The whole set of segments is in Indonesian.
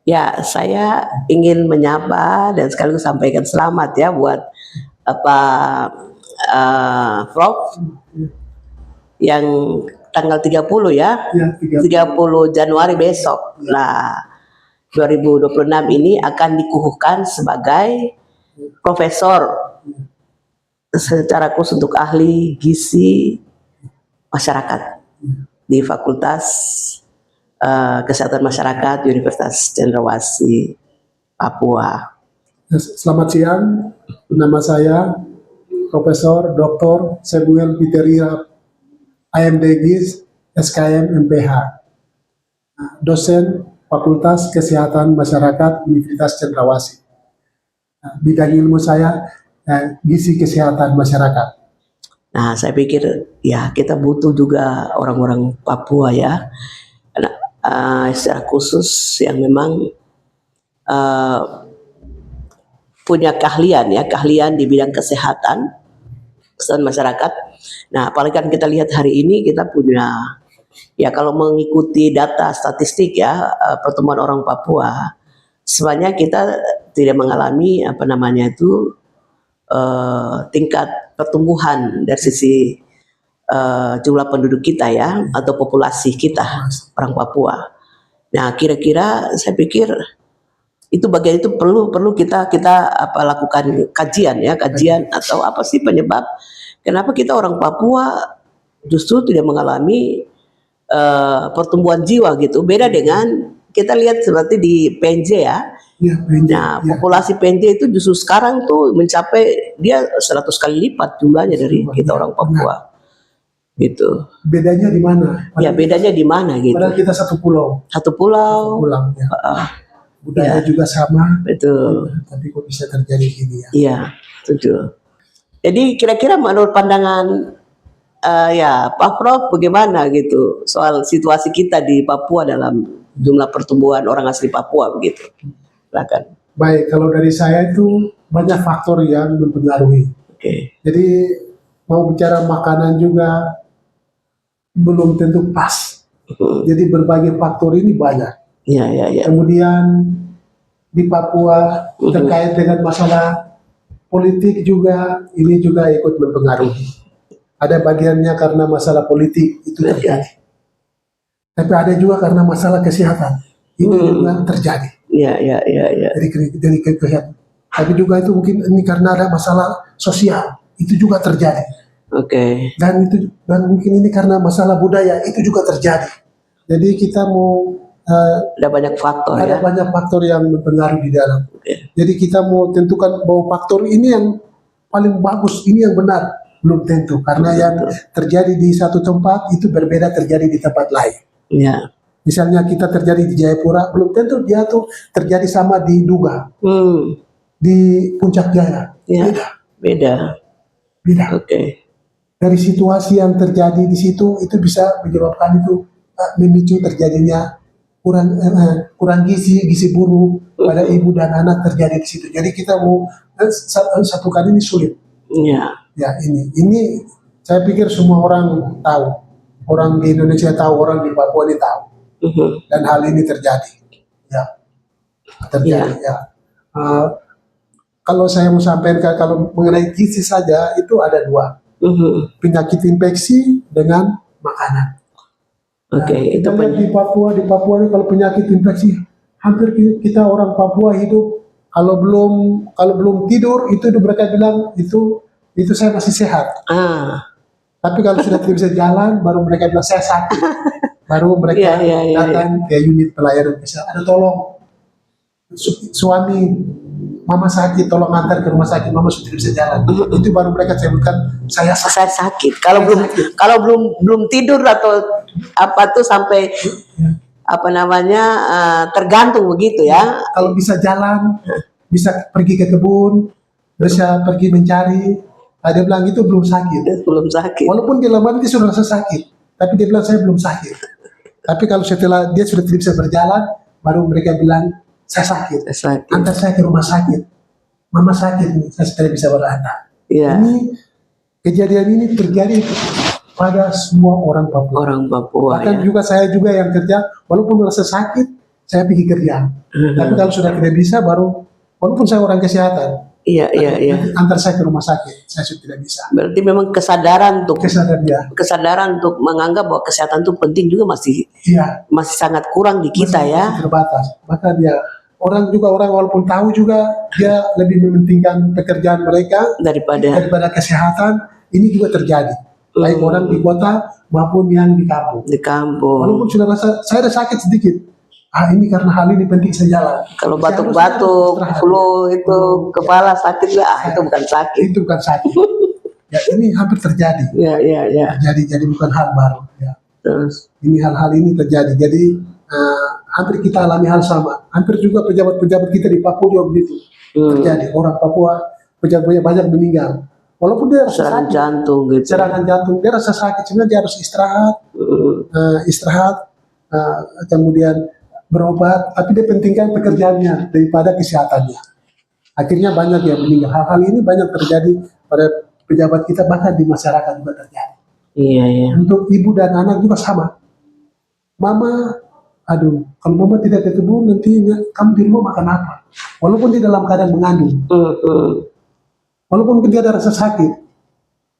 Ya, saya ingin menyapa dan sekaligus sampaikan selamat ya buat apa Prof yang tanggal 30 ya, Ya, 30 Januari besok. Nah, 2026 ini akan dikukuhkan sebagai profesor secara khusus untuk ahli gizi masyarakat di Fakultas Kesehatan Masyarakat Universitas Cendrawasih, Papua. Selamat siang, nama saya Profesor Dr. Samuel Piteria, AMD GIS, SKM MPH, dosen Fakultas Kesehatan Masyarakat Universitas Cendrawasih. Bidang ilmu saya gizi kesehatan masyarakat. Nah, saya pikir ya kita butuh juga orang-orang Papua ya, secara khusus yang memang punya keahlian di bidang kesehatan masyarakat. Nah, apalagi kan kita lihat hari ini kita punya ya kalau mengikuti data statistik ya pertumbuhan orang Papua, sebenarnya kita tidak mengalami tingkat pertumbuhan dari sisi jumlah penduduk kita ya atau populasi kita orang Papua. Nah, kira-kira saya pikir itu bagian itu perlu kita lakukan kajian atau apa sih penyebab kenapa kita orang Papua justru tidak mengalami pertumbuhan jiwa gitu. Beda dengan kita lihat seperti di PNJ ya. Ya, Nah, populasi PNJ itu justru sekarang tuh mencapai dia 100 kali lipat jumlahnya dari kita orang Papua. Gitu. Bedanya di mana? Ya, bedanya di mana gitu. Padahal kita satu pulau. Satu pulau. Ya. Budaya juga sama. Betul. Tapi kok bisa terjadi gini ya? Iya, setuju. Jadi kira-kira menurut pandangan ya Pak Prof bagaimana gitu soal situasi kita di Papua dalam jumlah pertumbuhan orang asli Papua begitu? Silakan. Baik, kalau dari saya itu banyak faktor yang mempengaruhi. Oke. Jadi mau bicara makanan juga belum tentu pas. Jadi berbagai faktor ini banyak. Ya. Kemudian di Papua terkait dengan masalah politik juga, ini juga ikut mempengaruhi. Ada bagiannya karena masalah politik itu terjadi. Tapi ada juga karena masalah kesehatan, ini juga terjadi. Iya. Dari kesehatan. Tapi juga itu mungkin ini karena ada masalah sosial, itu juga terjadi. Oke. Dan mungkin ini karena masalah budaya, itu juga terjadi. Jadi kita mau ada banyak faktor ada banyak faktor yang mempengaruhi di dalam. Jadi kita mau tentukan bahwa faktor ini yang paling bagus, ini yang benar, belum tentu karena yang terjadi di satu tempat itu berbeda terjadi di tempat lain. Iya. Misalnya kita terjadi di Jayapura, belum tentu dia tuh terjadi sama di Duga, di Puncak Jaya. Ya. Beda. Oke. Dari situasi yang terjadi di situ itu bisa menyebabkan itu memicu terjadinya kurang gizi buruk pada ibu dan anak terjadi di situ. Jadi kita mau satu kali ini sulit. Iya. Ya ini saya pikir semua orang tahu, orang di Indonesia tahu, orang di Papua ini tahu, dan hal ini terjadi. Ya, terjadi. Ya. Kalau saya mau sampaikan kalau mengenai gizi saja itu ada dua, penyakit infeksi dengan makanan. Oke, kita lihat di Papua ini kalau penyakit infeksi hampir kita orang Papua hidup kalau belum tidur itu mereka bilang itu saya masih sehat. Tapi kalau sudah tidak bisa jalan baru mereka bilang saya sakit. Baru mereka datang ke unit pelayanan kesehatan. Ada tolong suami mama sakit, tolong antar ke rumah sakit, mama sudah tidak bisa jalan. Itu baru mereka sebutkan saya sakit. Kalau belum tidur atau apa tuh sampai tergantung begitu ya. Kalau bisa jalan, bisa pergi ke kebun, bisa pergi mencari, dia bilang itu belum sakit. Walaupun di lamaran dia sudah rasa sakit, tapi dia bilang saya belum sakit. Tapi kalau setelah dia sudah tidak bisa berjalan, baru mereka bilang saya sakit. Antar saya ke rumah sakit, mama sakit, saya sudah bisa berantar. Ini kejadian ini terjadi pada semua orang Papua. Bahkan juga saya juga yang kerja, walaupun merasa sakit, saya pergi kerja. Tapi kalau sudah tidak bisa baru, walaupun saya orang kesehatan, Iya, iya, iya. antar saya ke rumah sakit, saya sudah tidak bisa. Berarti memang kesadaran Kesadaran untuk menganggap bahwa kesehatan itu penting juga masih iya, masih sangat kurang di kita ya. masih terbatas. Maka dia orang walaupun tahu juga dia lebih mementingkan pekerjaan mereka daripada kesehatan. Ini juga terjadi. Baik orang di kota maupun yang di kampung. Di kampung. Walaupun sudah rasa saya ada sakit sedikit, ini karena hal ini penting saya jalan. Kalau batuk-batuk, flu itu kepala sakit itu bukan sakit. Itu bukan sakit. Ya ini hampir terjadi. Ya. Jadi bukan hal baru. Ya. Terus Ini hal-hal ini terjadi. Jadi hampir kita alami hal sama. Hampir juga pejabat-pejabat kita di Papua juga begitu terjadi. Orang Papua pejabat banyak meninggal. Walaupun dia rasa serangan sakit, jantung gitu. serangan jantung, dia rasa sakit, sebenarnya dia harus istirahat, kemudian berobat, tapi dia pentingkan pekerjaannya daripada kesehatannya. Akhirnya banyak yang meninggal. Hal-hal ini banyak terjadi pada pejabat kita, bahkan di masyarakat juga terjadi. Iya. Untuk ibu dan anak juga sama. Mama, kalau mama tidak ke kebun nanti kamu di rumah makan apa? Walaupun di dalam keadaan mengandung. Walaupun dia ada rasa sakit,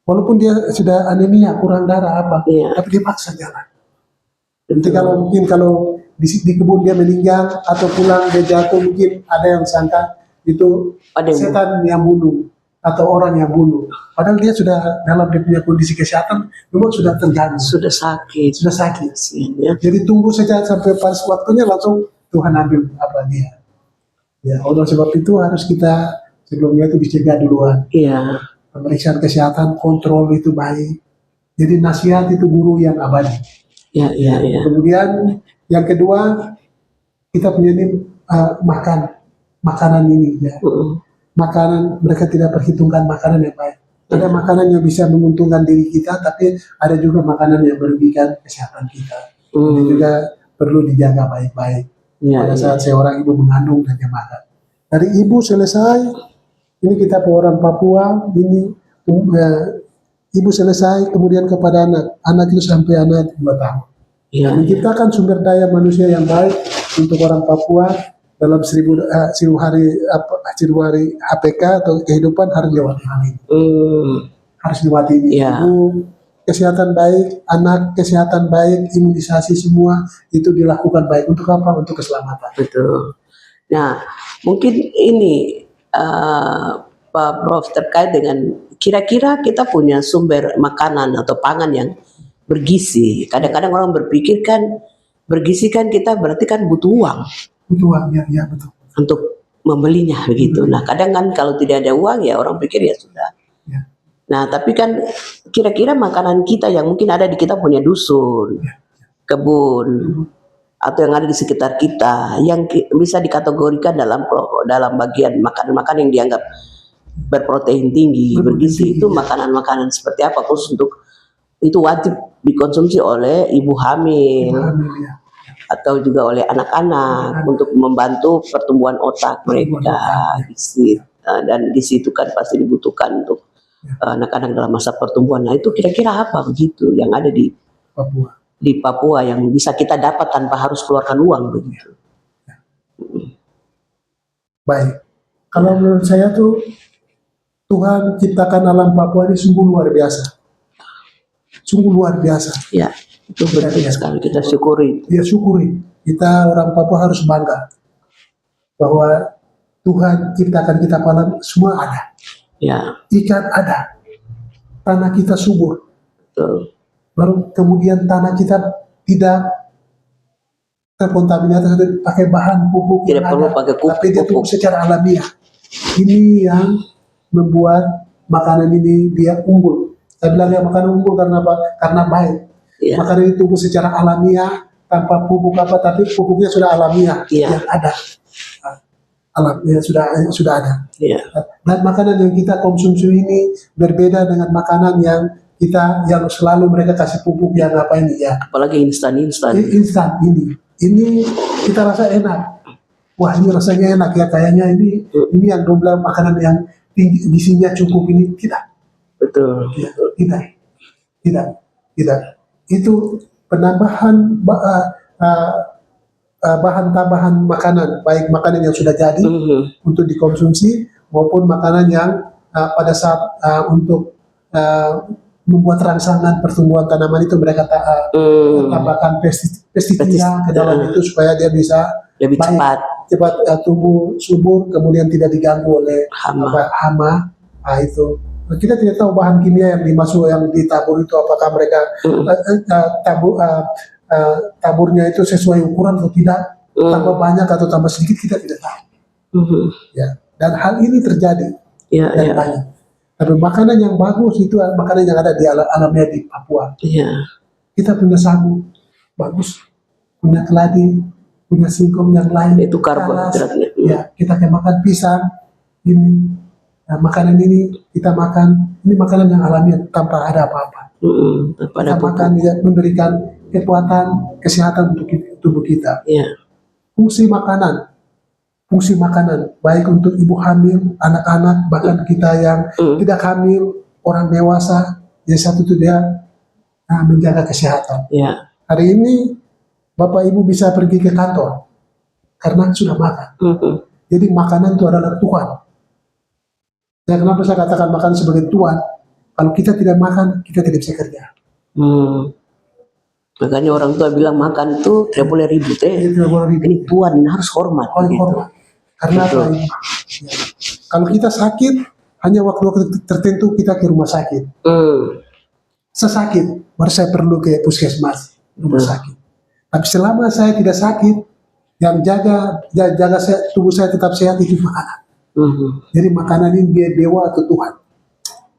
walaupun dia sudah anemia, kurang darah tapi dia paksa jalan. Nanti kalau di kebun dia meninggal atau pulang dia jatuh, mungkin ada yang sangka itu setan yang bunuh atau orang yang bunuh. Padahal dia sudah dalam dia punya kondisi kesehatan, memang sudah terganggu, sudah sakit. Ya. Jadi tunggu saja sampai pas waktunya langsung Tuhan ambil dia. Ya, oleh sebab itu harus kita sebelumnya itu dicegah duluan. Iya. Pemeriksaan kesehatan, kontrol itu baik. Jadi nasihat itu guru yang abadi. Iya. Kemudian yang kedua, kita punya ini makanan ini ya. Makanan, mereka tidak perhitungkan makanan yang baik. Ada makanan yang bisa menguntungkan diri kita, tapi ada juga makanan yang merugikan kesehatan kita. Ini juga perlu dijaga baik-baik. Pada saat seorang ibu mengandung dan dia makan. Dari ibu selesai, ini kita orang Papua, ini ibu selesai, kemudian kepada anak itu sampai anak 2 tahun. Menciptakan sumber daya manusia yang baik untuk orang Papua dalam 1000 hari HPK atau kehidupan harus lewati hal ini. Harus lewati ini. Ibu kesehatan baik, anak kesehatan baik, imunisasi semua itu dilakukan baik. Untuk apa? Untuk keselamatan. Betul. Nah, mungkin ini Pak Prof terkait dengan kira-kira kita punya sumber makanan atau pangan yang bergizi. Kadang-kadang orang berpikir kan bergizi kan kita berarti kan butuh uang. Butuh uang, ya betul. Untuk membelinya begitu. Nah, kadang kan kalau tidak ada uang ya orang pikir ya sudah. Nah, tapi kan kira-kira makanan kita yang mungkin ada di kita punya dusun, kebun, atau yang ada di sekitar kita yang bisa dikategorikan dalam bagian makanan-makanan yang dianggap berprotein tinggi, bergizi, itu makanan-makanan seperti apa khusus untuk itu wajib dikonsumsi oleh ibu hamil atau juga oleh anak-anak untuk membantu pertumbuhan otak mereka, gizi, dan gizi itu kan pasti dibutuhkan untuk anak-anak dalam masa pertumbuhan. Nah, itu kira-kira apa begitu yang ada di Papua yang bisa kita dapat tanpa harus keluarkan uang begitu. Baik. Kalau menurut saya tuh Tuhan ciptakan alam Papua ini sungguh luar biasa. Sungguh luar biasa. Ya, itu penting sekali kita syukuri. Ya syukuri. Kita orang Papua harus bangga bahwa Tuhan ciptakan kita alam semua ada. Ya. Ikan ada. Tanah kita subur. Betul. Baru kemudian tanah kita tidak terkontaminasi pakai bahan pupuk tidak perlu pakai pupuk, tapi dia pupuk secara alamiah. Ini yang membuat makanan ini dia unggul. Saya bilang ya makanan unggul karena apa? Karena baik. Makanan ini tumbuh secara alamiah tanpa pupuk tapi pupuknya sudah alamiah yang ada. Alamnya sudah ada. Dan makanan yang kita konsumsi ini berbeda dengan makanan yang selalu mereka kasih pupuk yang apa ini ya. Apalagi instan ini kita rasa enak. Wah, ini rasanya enak ya, kayaknya ini yang bilang makanan yang tinggi gizinya cukup ini tidak. Betul. Tidak. Itu penambahan bahan tambahan makanan, baik makanan yang sudah jadi untuk dikonsumsi maupun makanan yang pada saat untuk membuat rangsangan pertumbuhan tanaman itu mereka tambahkan pestisida ke dalam itu supaya dia bisa lebih baik, cepat tumbuh subur, kemudian tidak diganggu oleh hama. Nah, itu kita tidak tahu bahan kimia yang dimasuk, yang ditabur itu apakah mereka taburnya itu sesuai ukuran atau tidak, tambah banyak atau tambah sedikit kita tidak tahu. Ya, dan hal ini terjadi dan banyak. Tapi makanan yang bagus itu makanan yang ada di alamnya di Papua. Kita punya sagu bagus, punya keladi, punya singkong yang lain. Itu karbohidratnya. Ya, kita kayak makan pisang ini. Nah, makanan ini kita makan, ini makanan yang alami tanpa ada apa-apa. Kita makan ya, memberikan kekuatan, kesehatan untuk tubuh kita. Fungsi makanan baik untuk ibu hamil, anak-anak, bahkan kita yang tidak hamil, orang dewasa, yang satu itu dia menjaga kesehatan. Hari ini Bapak Ibu bisa pergi ke kantor karena sudah makan. Jadi makanan itu adalah Tuhan. Ya, kenapa saya katakan makan sebagai Tuhan? Kalau kita tidak makan, kita tidak bisa kerja. Makanya orang tua bilang makan itu tidak boleh ribut. Ini Tuhan, harus hormat. Hormat. Karena apa ini? Ya. Kalau kita sakit, hanya waktu-waktu tertentu kita ke rumah sakit. Saya sakit, baru saya perlu ke puskesmas, rumah sakit. Tapi selama saya tidak sakit, yang jaga tubuh saya tetap sehat itu makanan. Jadi makanan ini dia dewa atau Tuhan.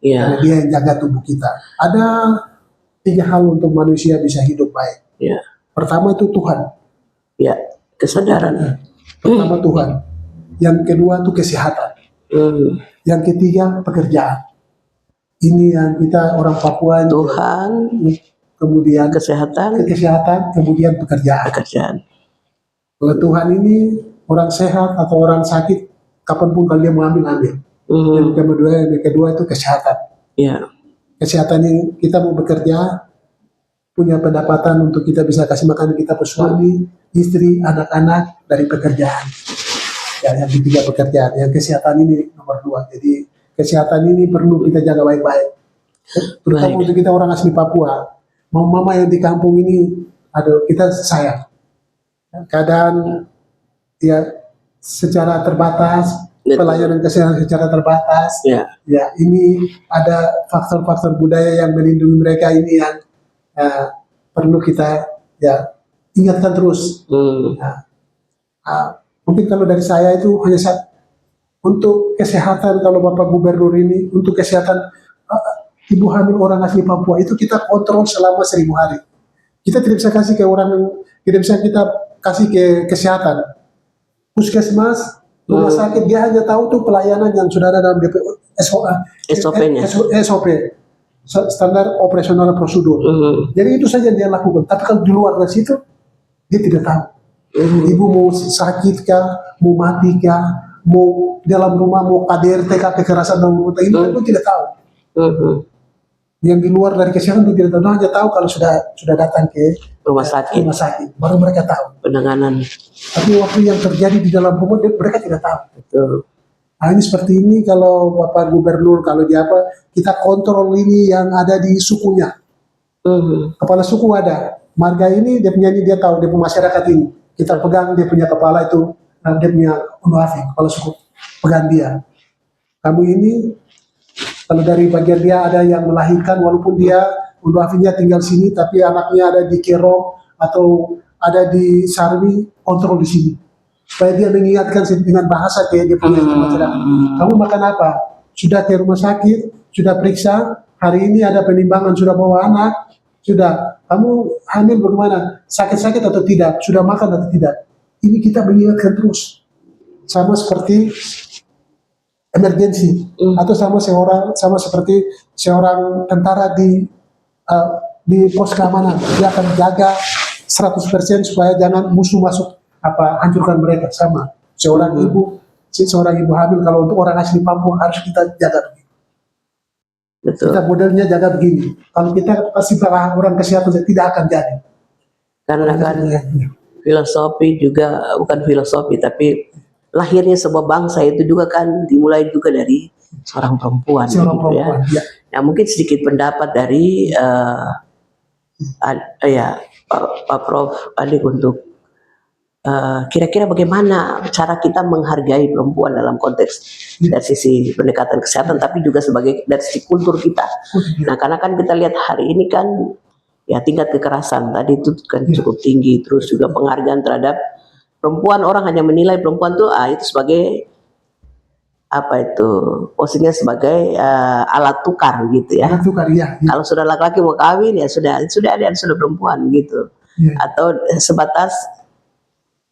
Karena dia yang jaga tubuh kita. Ada 3 hal untuk manusia bisa hidup baik. Pertama itu Tuhan. Kesadaran. Pertama Tuhan. Yang kedua itu kesehatan. Yang ketiga pekerjaan. Ini yang kita orang Papua. Tuhan, kemudian kesehatan, kemudian pekerjaan. Kalau Tuhan ini orang sehat atau orang sakit, kapanpun kalau dia mau ambil. Yang kedua itu kesehatan. Kesehatan ini kita mau bekerja, punya pendapatan untuk kita bisa kasih makan kita suami, istri, anak-anak dari pekerjaan. Ya, yang ketiga pekerjaan. Yang kesehatan ini nomor 2. Jadi kesehatan ini perlu kita jaga baik-baik. Terutama untuk kita orang asli Papua. Mama yang di kampung ini, kita sayang. Kadang ya secara terbatas, pelayanan kesehatan secara terbatas. Ya, ini ada faktor-faktor budaya yang melindungi mereka ini yang perlu kita ingatkan terus. Mungkin kalau dari saya itu hanya untuk kesehatan, kalau Bapak Gubernur ini untuk kesehatan ibu hamil orang asli Papua itu kita kontrol selama 1000 hari. Kita tidak bisa kasih ke orang, tidak bisa kita kasih ke kesehatan. Puskesmas, rumah sakit, dia hanya tahu tuh pelayanan yang sudah ada dalam SOP-nya. SOP, standar operasional prosedur. Jadi itu saja yang dia lakukan. Tapi kalau di luar dari situ, dia tidak tahu. Ibu mau sakit kah, mau mati kah, mau dalam rumah mau KDRT kah, kekerasan dalam rumah tangga, itu tidak tahu. Yang di luar dari kesehatan itu tidak tahu, hanya tahu kalau sudah datang ke rumah sakit, baru mereka tahu penanganan. Tapi waktu yang terjadi di dalam rumah mereka tidak tahu. Nah, ini seperti ini kalau Bapak Gubernur, kalau kita kontrol ini yang ada di sukunya. Kepala suku ada, marga ini dia punya ini, dia tahu dia punya masyarakat ini. Kita pegang dia punya kepala itu, dia punya unuafi, kepala suku, pegang dia. Kamu ini, kalau dari bagian dia ada yang melahirkan, walaupun dia unuafinya tinggal sini, tapi anaknya ada di Kerong atau ada di Sarwi, kontrol di sini. Supaya dia mengingatkan dengan bahasa kayak dia punya masyarakat. Kamu makan apa? Sudah ke rumah sakit, sudah periksa, hari ini ada penimbangan, sudah bawa anak, sudah, kamu hamil bagaimana? Sakit-sakit atau tidak? Sudah makan atau tidak? Ini kita mengingatkan terus. Sama seperti emergensi atau sama seperti seorang tentara di pos keamanan. Dia akan jaga 100% supaya jangan musuh masuk hancurkan mereka. Sama seorang ibu hamil, kalau untuk orang asli Papua harus kita jaga begini. Kita modelnya jaga begini. Kalau kita pasti orang kesehatan tidak akan jadi. Karena kan filosofi juga bukan filosofi, tapi lahirnya sebuah bangsa itu juga kan dimulai juga dari seorang perempuan, Seorang gitu ya. perempuan, ya. Nah, mungkin sedikit pendapat dari Pak Prof. Adik untuk kira-kira bagaimana cara kita menghargai perempuan dalam konteks dari sisi pendekatan kesehatan, tapi juga sebagai dari sisi kultur kita. Nah, karena kan kita lihat hari ini kan ya tingkat kekerasan tadi itu kan cukup tinggi, terus juga penghargaan terhadap perempuan, orang hanya menilai perempuan tuh itu sebagai apa itu posisinya sebagai alat tukar gitu ya. Alat tukar, ya. Kalau sudah laki-laki mau kawin ya sudah ada sudah perempuan gitu, atau sebatas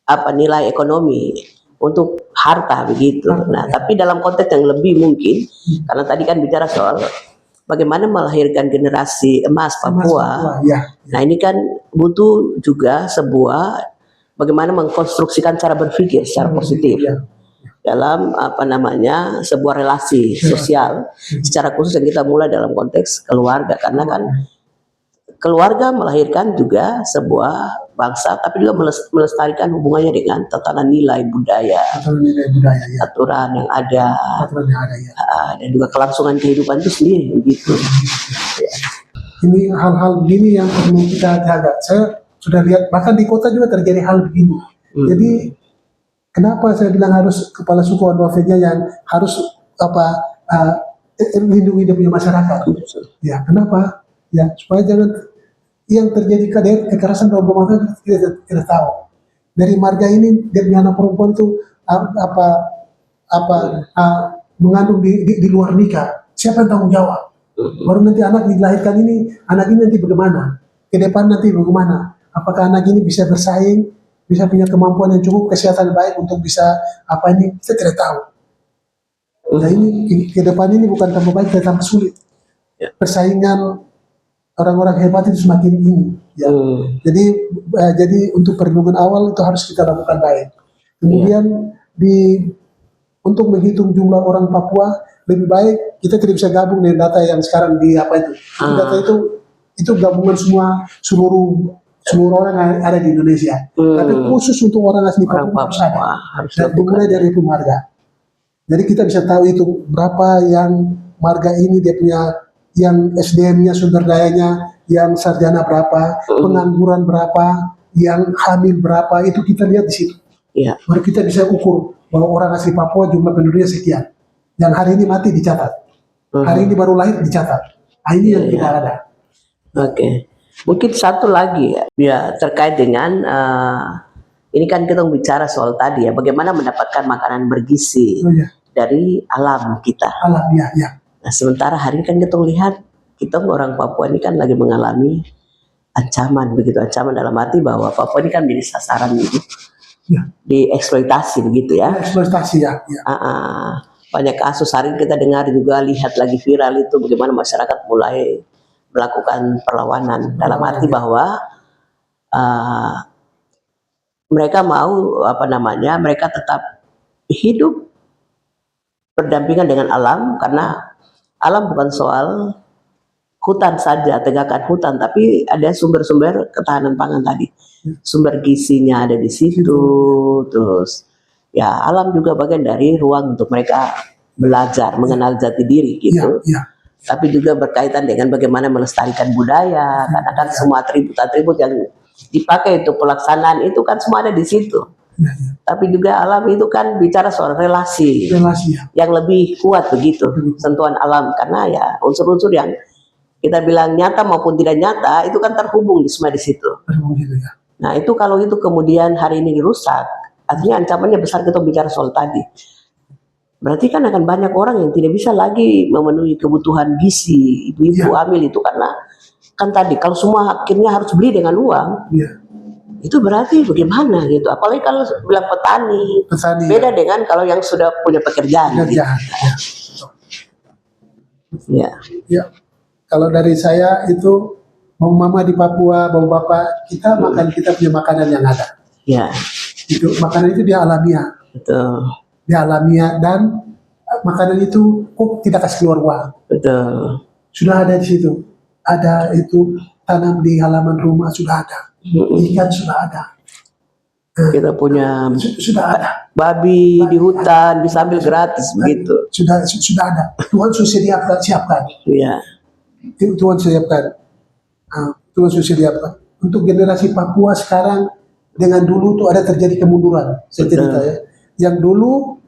apa nilai ekonomi untuk harta begitu. Nah, tapi dalam konteks yang lebih mungkin, karena tadi kan bicara soal bagaimana melahirkan generasi emas Papua. Nah, ini kan butuh juga sebuah bagaimana mengkonstruksikan cara berpikir secara positif dalam apa namanya sebuah relasi sosial, secara khusus yang kita mulai dalam konteks keluarga, karena kan keluarga melahirkan juga sebuah bangsa, tapi juga melestarikan hubungannya dengan tatanan nilai budaya, aturan yang ada, dan juga kelangsungan kehidupan itu sendiri begitu. Ini hal-hal begini yang perlu kita jaga. Saya sudah lihat bahkan di kota juga terjadi hal begini. Jadi kenapa saya bilang harus kepala suku Andovenya yang harus lindungi dia punya masyarakat? Ya, kenapa? Ya, supaya jangan yang terjadi kekerasan dalam rumah tangga kita tahu. Dari marga ini dia punya anak perempuan itu mengandung di luar nikah. Siapa yang tanggung jawab? Baru nanti anak dilahirkan anak ini nanti bagaimana? Ke depan nanti bagaimana? Apakah anak ini bisa bersaing, bisa punya kemampuan yang cukup, kesehatan baik untuk bisa kita tidak tahu. Nah, ini ke depan ini bukan tambah baik, tapi tambah sulit. Persaingan orang-orang hebat itu semakin ini. Ya. Jadi untuk perlindungan awal itu harus kita lakukan baik. Kemudian untuk menghitung jumlah orang Papua lebih baik kita tidak bisa gabung dengan data yang sekarang data itu gabungan semua seluruh orang yang ada di Indonesia. Tapi khusus untuk orang asli Papua harus ada. Dan dimulai dari marga. Jadi kita bisa tahu itu berapa yang marga ini dia punya, yang SDM-nya, sumber dayanya, yang sarjana berapa, pengangguran berapa, yang hamil berapa, itu kita lihat di situ. Baru kita bisa ukur bahwa orang asli Papua jumlah penduduknya sekian. Yang hari ini mati dicatat, hari ini baru lahir dicatat. Ini yang tidak ada. Oke. Mungkin satu lagi ya terkait dengan ini kan kita bicara soal tadi ya, bagaimana mendapatkan makanan bergizi dari alam kita. Alam, ya. Nah, sementara hari ini kan kita lihat kita orang Papua ini kan lagi mengalami ancaman dalam arti bahwa Papua ini kan menjadi sasaran gitu, dieksploitasi begitu ya. Eksploitasi ya. Banyak kasus hari ini kita dengar juga, lihat lagi viral itu bagaimana masyarakat mulai melakukan perlawanan dalam arti bahwa mereka mau mereka tetap hidup berdampingan dengan alam, karena alam bukan soal hutan saja, tegakkan hutan, tapi ada sumber-sumber ketahanan pangan tadi. Sumber gizinya ada di situ, terus ya alam juga bagian dari ruang untuk mereka belajar, mengenal jati diri gitu. Tapi juga berkaitan dengan bagaimana melestarikan budaya, karena kan semua atribut-atribut yang dipakai untuk pelaksanaan itu kan semua ada di situ. Tapi juga alam itu kan bicara soal relasi yang lebih kuat begitu, sentuhan alam, karena ya unsur-unsur yang kita bilang nyata maupun tidak nyata itu kan terhubung semua di situ. Nah, itu kalau itu kemudian hari ini dirusak, artinya ancamannya besar. Kita bicara soal tadi, berarti kan akan banyak orang yang tidak bisa lagi memenuhi kebutuhan gizi ibu-ibu hamil itu, karena kan tadi kalau semua akhirnya harus beli dengan uang. Itu berarti bagaimana gitu, apalagi kalau bilang petani beda dengan kalau yang sudah punya pekerjaan. Kalau dari saya itu, mau mama di Papua, mau bapak kita makan, kita punya makanan yang ada. Itu makanan itu dia alamiah. Dia alamiah, dan makanan itu tidak kasih keluar uang. Sudah ada di situ. Ada itu tanam di halaman rumah, sudah ada. Ikan sudah ada. Kita punya Sudah ada. babi di hutan bisa ambil gratis begitu. Sudah ada. Tuhan sudah siapkan. Iya. Tuhan siapkan. Tuhan sudah siapkan. Untuk generasi Papua sekarang dengan dulu tuh ada terjadi kemunduran. Saya cerita ya. Yang dulu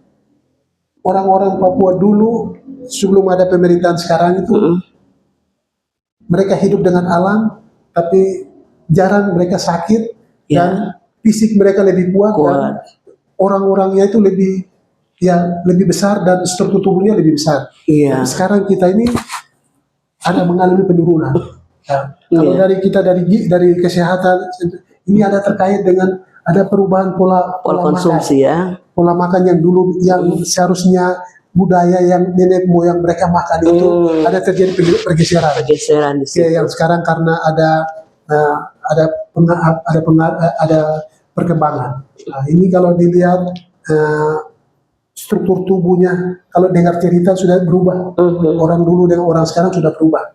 orang-orang Papua dulu sebelum ada pemerintahan sekarang itu mereka hidup dengan alam, tapi jarang mereka sakit dan fisik mereka lebih kuat. Dan orang-orangnya itu lebih besar dan struktur tubuhnya lebih besar. Tapi sekarang kita ini ada mengalami penurunan. Kalau dari kita dari kesehatan ini ada terkait dengan ada perubahan pola konsumsi makan. Pola makan yang dulu yang seharusnya budaya yang nenek moyang mereka makan itu ada terjadi pergeseran di situ. Yang sekarang karena ada perkembangan. Ini kalau dilihat struktur tubuhnya, kalau dengar cerita sudah berubah. Orang dulu dengan orang sekarang sudah berubah.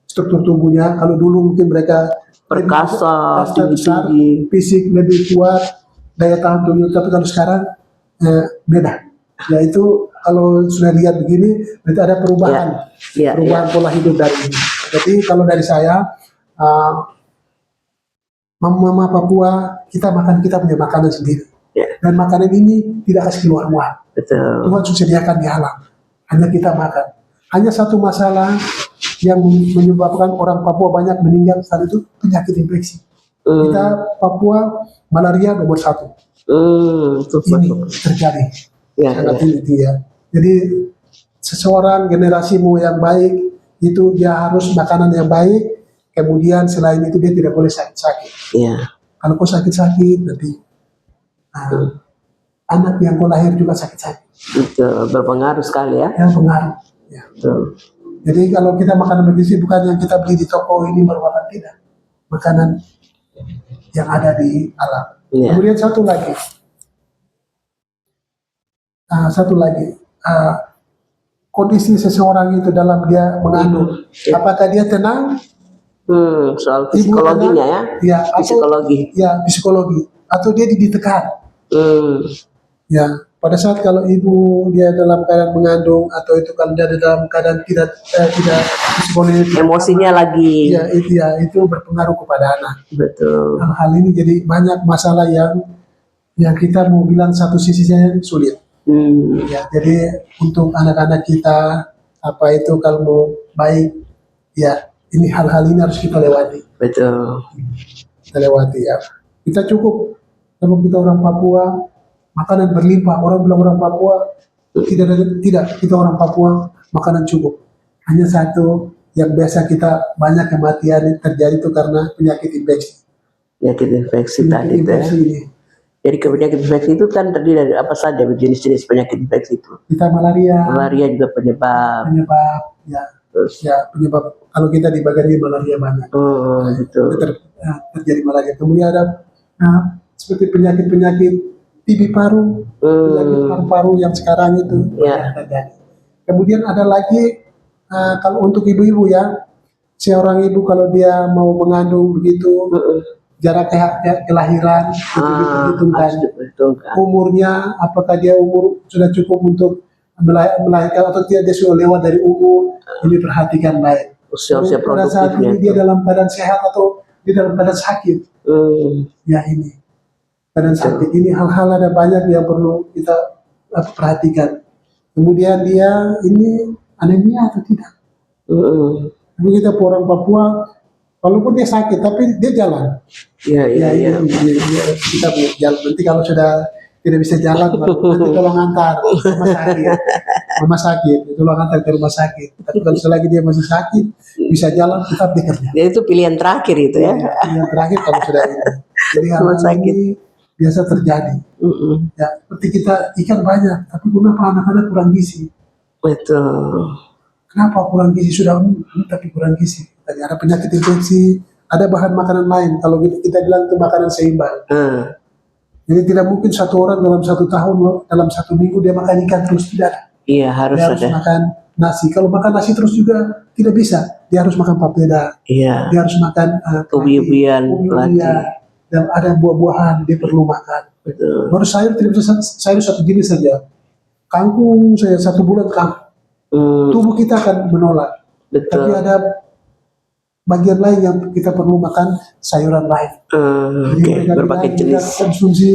Struktur tubuhnya, kalau dulu mungkin mereka perkasa, besar, fisik lebih kuat, daya tahan tubuh, tapi kalau sekarang beda. Ya itu kalau sudah lihat begini, berarti ada perubahan, pola hidup dari ini. Jadi kalau dari saya, Mama Papua, kita punya makanan sendiri. Dan makanan ini tidak harus keluar uang. Tuhan sudah sediakan di alam. Hanya kita makan. Hanya satu masalah yang menyebabkan orang Papua banyak meninggal saat itu penyakit infeksi. Kita Papua malaria nomor 1. Ini terjadi. Sangat tinggi ya. Jadi seseorang generasimu yang baik itu dia harus makanan yang baik. Kemudian selain itu dia tidak boleh sakit-sakit. Kalau kau sakit-sakit nanti anak yang kau lahir juga sakit-sakit. Itu berpengaruh sekali ya. Yang pengaruh. Ya. Jadi kalau kita makanan bergizi bukan yang kita beli di toko ini merupakan tidak. Makanan yang ada di alam. Kemudian satu lagi, kondisi seseorang itu dalam dia mengandung, apakah dia tenang? Soal psikologinya psikologi atau dia ditekan. Pada saat kalau ibu dia dalam keadaan mengandung atau itu kalau dia dalam keadaan tidak psikologi, emosinya lagi. Itu berpengaruh kepada anak. Betul. Hal ini jadi banyak masalah yang kita mau bilang satu sisi saja sulit. Jadi untuk anak-anak kita apa itu kalau mau baik ini hal-hal ini harus kita lewati. Betul. Kita lewati ya. Kita cukup kalau kita orang Papua makanan berlimpah. Orang bilang orang Papua tidak kita orang Papua makanan cukup. Hanya satu yang biasa kita banyak kematian terjadi itu karena penyakit infeksi. Penyakit infeksi tadi itu. Jadi penyakit infeksi itu kan terdiri dari apa saja jenis-jenis penyakit infeksi itu? Kita malaria. Malaria juga penyebab. Penyebab kalau kita di bagian ini malaria banyak. Terjadi malaria. Kemudian ada seperti penyakit TB paru, penyakit paru-paru yang sekarang itu terjadi. Kemudian ada lagi kalau untuk ibu-ibu seorang ibu kalau dia mau mengandung begitu. Jarak kelahiran diperhitungkan, umurnya apakah dia sudah cukup untuk melahirkan atau dia sudah lewat dari umur, ini perhatikan baik. Usia pada saat ini dia dalam keadaan sehat atau dia dalam keadaan sakit. Ini keadaan sakit ini hal-hal ada banyak yang perlu kita perhatikan. Kemudian dia ini anemia atau tidak. Tapi kita orang Papua walaupun dia sakit, tapi dia jalan. Kita jalan. Nanti kalau sudah tidak bisa jalan, nanti tolong antar rumah sakit, tolong antar ke rumah sakit. Tapi kalau selagi dia masih sakit, bisa jalan, tetap bekerja. Ya itu pilihan terakhir itu ya. Pilihan terakhir kalau sudah ini. Jadi hal ini biasa terjadi. Seperti kita ikan banyak, tapi kenapa anak-anak kurang gizi? Betul. Kenapa kurang gizi sudah tapi kurang gizi? Ada penyakit infeksi, ada bahan makanan lain. Kalau kita bilang itu makanan seimbang. Jadi tidak mungkin satu orang dalam 1 tahun, dalam 1 minggu dia makan ikan terus, tidak. Harus makan nasi. Kalau makan nasi terus juga tidak bisa. Dia harus makan papeda. Dia harus makan ubi-ubian. Dan ada buah-buahan dia perlu makan. betul. Baru sayur tidak bisa sayur satu jenis saja. Kangkung saya 1 bulan kangkung. Tubuh kita akan menolak. Tapi Betul. ada bagian lain yang kita perlu makan sayuran lain. Jadi Oke, mereka berbagai bilang kita jenis. konsumsi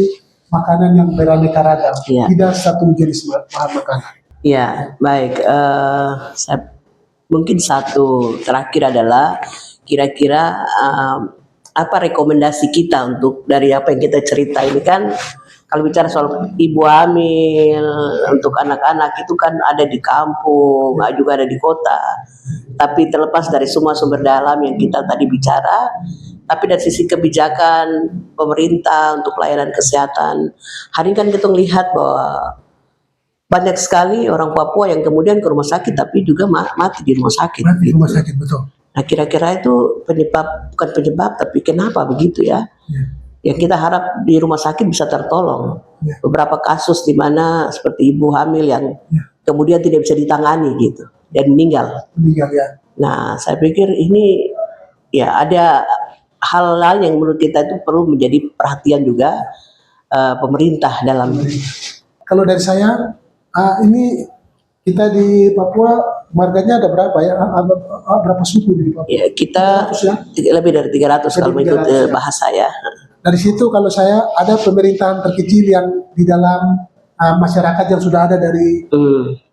makanan yang beraneka ragam, Iya. tidak satu jenis bahan makanan. Ya, baik. Mungkin satu terakhir adalah kira-kira apa rekomendasi kita untuk dari apa yang kita cerita ini kan, kalau bicara soal ibu hamil untuk anak-anak itu kan ada di kampung, juga ada di kota. Tapi terlepas dari semua sumber dalam yang kita tadi bicara, tapi dari sisi kebijakan pemerintah untuk pelayanan kesehatan, hari ini kan kita melihat bahwa banyak sekali orang Papua yang kemudian ke rumah sakit tapi juga mati di rumah sakit. Mati di rumah sakit, betul. Nah, kira-kira itu bukan penyebab, tapi kenapa begitu ya? Yang kita harap di rumah sakit bisa tertolong. Beberapa kasus di mana seperti ibu hamil yang kemudian tidak bisa ditangani gitu dan meninggal. Ya. Nah, saya pikir ini ya ada hal lain yang menurut kita itu perlu menjadi perhatian juga pemerintah dalam. Kalau dari saya, ini kita di Papua marganya ada berapa ya? Berapa suku di Papua? Ya, kita 300 ya? lebih dari 300 kalau mengikut bahasa ya. Dari situ kalau saya ada pemerintahan terkecil yang di dalam masyarakat yang sudah ada dari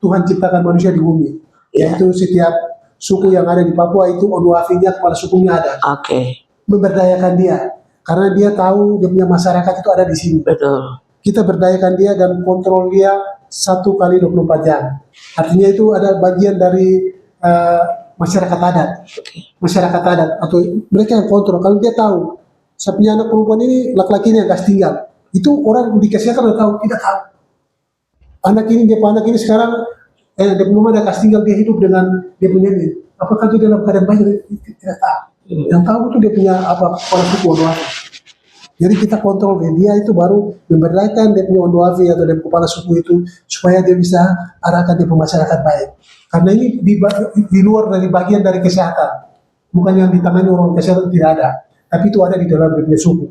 Tuhan ciptakan manusia di bumi. Yaitu setiap suku yang ada di Papua itu Onuafinya, kepala sukunya ada. Oke. Memberdayakan dia. Karena dia tahu dia punya masyarakat itu ada di sini. Betul. Kita berdayakan dia dan kontrol dia 1 kali 24 jam. Artinya itu ada bagian dari masyarakat adat. Masyarakat adat atau mereka yang kontrol. Kalau dia tahu saya punya anak perempuan ini laki-laki ini yang kasih tinggal, itu orang di kesehatan udah tahu, tidak tahu. Anak ini sekarang dia belum ada kasih tinggal, dia hidup dengan dia punya ini. Apakah itu dalam keadaan baik? Tidak tahu. Yang tahu itu dia punya kepala suku Onuafi. Jadi kita kontrol dia itu baru memberdayakan dia punya Onuafi atau dia kepala suku itu supaya dia bisa arahkan dia ke masyarakat baik. Karena ini di luar dari bagian dari kesehatan, bukan yang ditangani orang kesehatan, tidak ada. Tapi itu ada di dalam dia punya suku,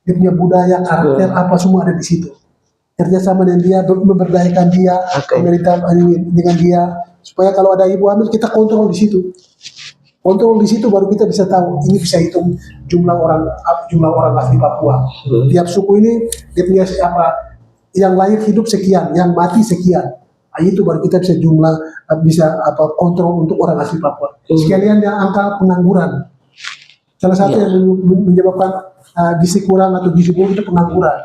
dia punya budaya, karakter, apa semua ada di situ. Kerjasama dengan dia, memberdayakan dia, pemerintah dengan dia, supaya kalau ada ibu hamil kita kontrol di situ. Kontrol di situ baru kita bisa tahu, ini bisa hitung jumlah orang asli Papua. Tiap suku ini dia punya yang lahir hidup sekian, yang mati sekian. Itu baru kita bisa kontrol untuk orang asli Papua. Sekalian yang angka pengangguran. Salah satu yang menyebabkan gizi kurang atau gizi buruk itu pengangguran.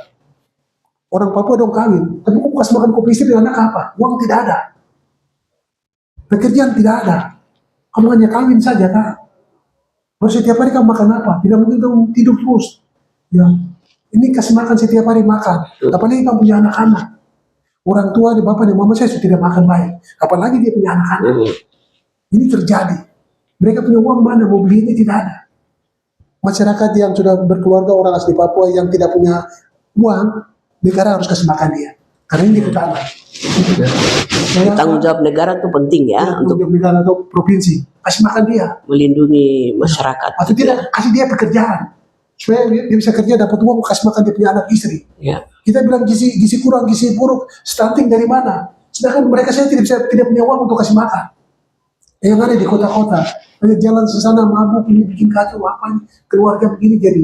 Orang Papua dong kawin, tapi kok kasih makan kopi istri anak apa? Uang tidak ada. Pekerjaan tidak ada. Kamu hanya kawin saja, Kak. Baru setiap hari kamu makan apa? Tidak mungkin kamu tidur terus. Ya, ini kasih makan setiap hari makan. Apalagi kamu punya anak-anak. Orang tua, di bapak, di mama saya sudah tidak makan baik. Apalagi dia punya anak-anak. Ini terjadi. Mereka punya uang mana? Mau beli ini tidak ada. Masyarakat yang sudah berkeluarga orang asli Papua yang tidak punya uang, negara harus kasih makan dia. Karena ini kita anak. Tanggung jawab negara itu penting ya, untuk negara atau provinsi kasih makan dia, melindungi masyarakat. Atau tidak kasih dia pekerjaan supaya dia bisa kerja dapat uang, kasih makan dia punya anak istri. Kita bilang gizi kurang, gizi buruk, stunting dari mana? Sedangkan mereka saya tidak punya uang untuk kasih makan. Yang ada di kota-kota, jalan sesana mabuk, ini bikin kacau apa ini, keluarga begini jadi.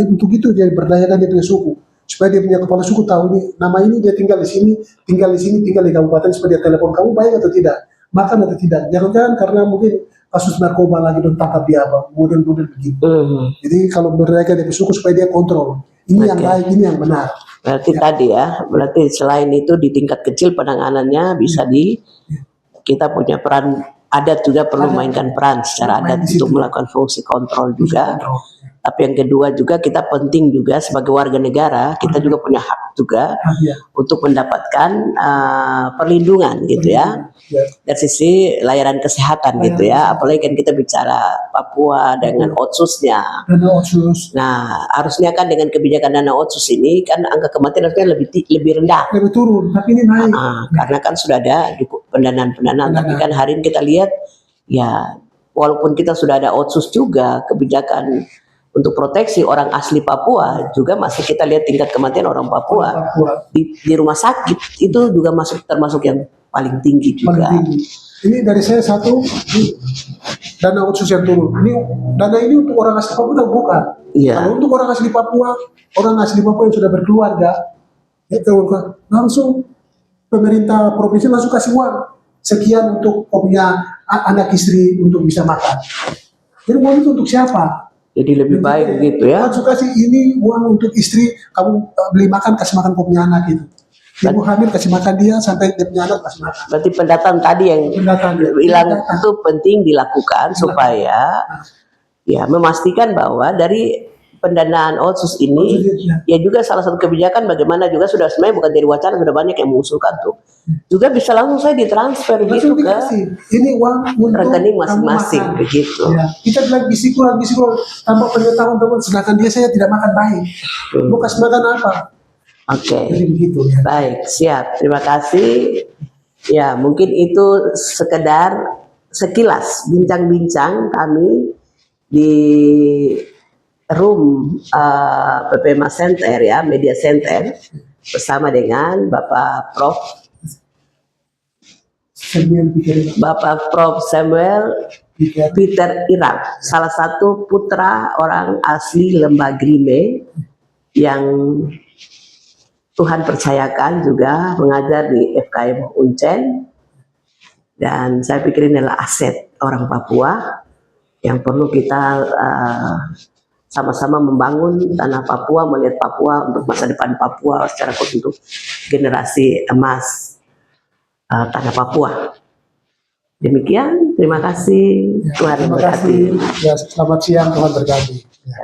Untuk itu dia berdayakan dia punya suku. Supaya dia punya kepala suku tahu ini, nama ini dia tinggal di sini, tinggal di kabupaten, supaya dia telepon kamu baik atau tidak, makan atau tidak. Jangan-jangan karena mungkin kasus narkoba lagi dan tangkap dia apa, model-model begitu. Jadi kalau berdayakan dia punya suku supaya dia kontrol. Ini yang baik, ini yang benar. Berarti tadi berarti selain itu di tingkat kecil penanganannya bisa kita punya peran adat juga perlu mainkan peran secara adat untuk melakukan fungsi kontrol juga. Tapi yang kedua juga kita penting juga sebagai warga negara, kita juga punya hak juga untuk mendapatkan perlindungan gitu ya. Dari sisi layanan kesehatan gitu ya. Apalagi kan kita bicara Papua dengan otsusnya. Nah, harusnya kan dengan kebijakan dana otsus ini kan angka kematian harusnya lebih rendah. Lebih turun, tapi ini naik. Karena kan sudah ada pendanaan, tapi kan hari ini kita lihat ya walaupun kita sudah ada otsus juga, kebijakan untuk proteksi orang asli Papua juga masih kita lihat tingkat kematian orang Papua di rumah sakit itu juga termasuk yang paling tinggi juga. Paling tinggi. Ini dari saya satu, ini dana otsus yang turun. Dana ini untuk orang asli Papua bukan. Iya. Kalau untuk orang asli Papua yang sudah berkeluarga, itu langsung pemerintah provinsi langsung kasih uang sekian untuk punya anak istri untuk bisa makan. Jadi uang itu untuk siapa? Jadi lebih baik gitu ya. Langsung kasih ini uang untuk istri, kamu beli makan, kasih makan kau punya anak gitu. Ibu hamil kasih makan dia sampai dia punya anak kasih makan. Berarti pendataan tadi yang bilang itu penting dilakukan supaya ya memastikan bahwa dari pendanaan otsus ini ya juga salah satu kebijakan bagaimana juga sudah sebenarnya bukan dari wacana, sudah banyak yang mengusulkan tuh juga bisa langsung saya ditransfer gitu ke ini uang untuk rekening masing-masing begitu. Ya. Kita bilang gizi kurang tanpa pengetahuan teman, sedangkan dia saya tidak makan baik. Mau kasih makan apa? Oke. Jadi begitu ya. Baik, siap. Terima kasih. Ya, mungkin itu sekedar sekilas bincang-bincang kami di room PPMA Center ya, Media Center bersama dengan Bapak Prof. Samuel Peter Irang, salah satu putra orang asli Lembah Grime yang Tuhan percayakan juga mengajar di FKM Uncen, dan saya pikir ini adalah aset orang Papua yang perlu kita sama-sama membangun tanah Papua, melihat Papua untuk masa depan Papua secara khusus untuk generasi emas tanah Papua. Demikian, terima kasih. Ya, Tuhan memberkati. Ya, selamat siang, Tuhan berkati. Ya.